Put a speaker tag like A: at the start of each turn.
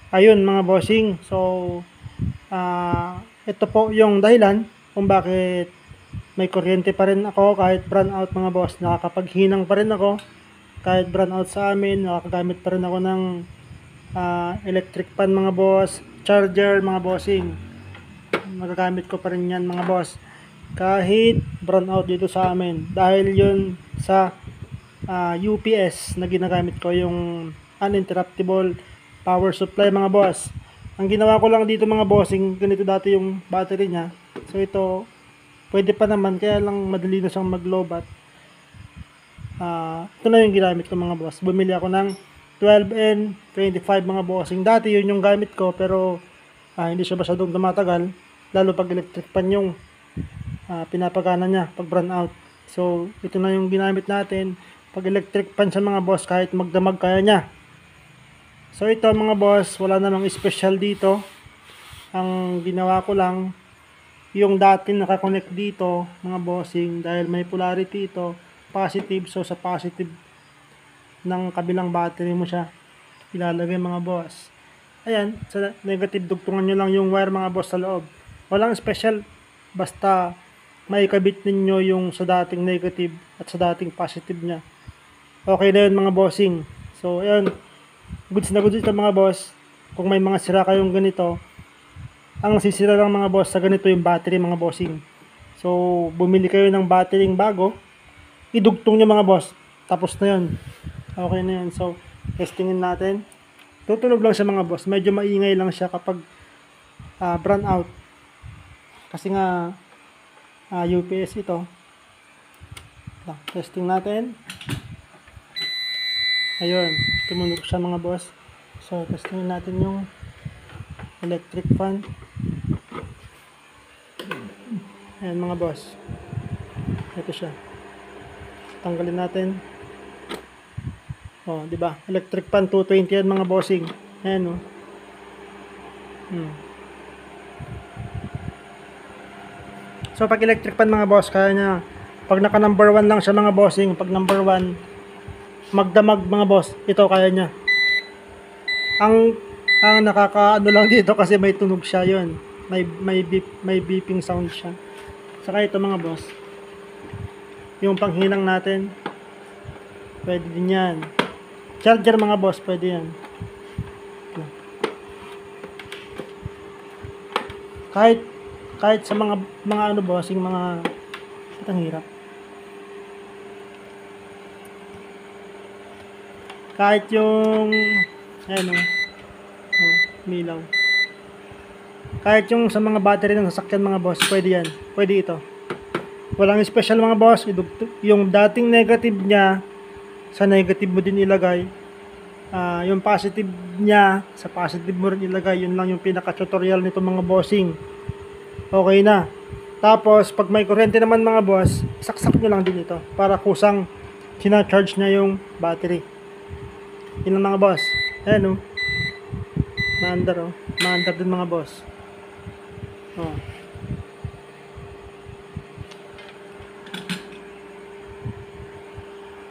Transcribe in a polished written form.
A: Ayun mga bossing, so ito po yung dahilan kung bakit may kuryente pa rin ako kahit brown out mga boss. Nakakapaghinang pa rin ako kahit brown out sa amin. Nakakagamit pa rin ako ng electric fan mga boss, charger mga bossing. Magagamit ko pa rin yan mga boss kahit brown out dito sa amin. Dahil yun sa UPS na ginagamit ko, yung uninterruptible power supply mga boss. Ang ginawa ko lang dito mga bossing, ganito dati yung battery niya. So ito, pwede pa naman, kaya lang madali na siyang mag-lowbat. Ito na yung ginamit ko mga boss. Bumili ako ng 12N25 mga bossing. Dati yun yung gamit ko, pero hindi siya masyadong tumatagal. Lalo pag electric pan yung pinapagana niya pag brown out. So ito na yung ginamit natin. Pag electric pan sa mga boss, kahit magdamag kaya niya. So ito mga boss, wala namang special dito. Ang ginawa ko lang, yung dati nakakonect dito mga bossing, dahil may polarity ito, positive. So sa positive ng kabilang battery mo siya ilalagay mga boss. Ayan, sa negative dugtungan nyo lang yung wire mga boss sa loob. Walang special, basta may kabit ninyo yung sa dating negative at sa dating positive nya. Okay na yun mga bossing. So ayan, goods na goods ito mga boss. Kung may mga sira kayong ganito, ang sisira lang mga boss sa ganito yung battery mga bossing. So bumili kayo ng battery bago, idugtong nyo mga boss, tapos na yun. Okay na yun. So testingin natin. Tutunog lang siya mga boss, medyo maingay lang siya kapag brown out, kasi nga UPS ito. Testing natin. Ayun, tumunog siya mga boss. So testingin natin yung electric fan. Ayan mga boss, ito siya. Tanggalin natin. Oh, di ba? Electric fan 220 yan mga bossing. Ayan oh. So pag electric fan mga boss, kaya niya. Pag naka number 1 lang siya mga bossing, pag number 1 magdamag mga boss, ito kaya niya. Ang nakakaano lang dito kasi may tunog siya, yun. May beeping sound siya. Saka ito mga boss, yung panghinang natin, pwede din yan. Charger mga boss, pwede yan. Kahit sa mga ano bossing, mga itang hirap. Kahit yung ayan milaw. Kahit yung sa mga battery ng sasakyan mga boss, pwede yan. Pwede ito. Walang special mga boss. Yung dating negative niya, sa negative mo din ilagay. Yung positive niya, sa positive mo rin ilagay. Yun lang yung pinaka-tutorial nito mga bossing. Okay na. Tapos, pag may kuryente naman mga boss, saksak nyo lang din ito para kusang sinacharge niya yung battery. Yun lang mga boss. Ayan o. Maandar o. Maandar din mga boss. Oh.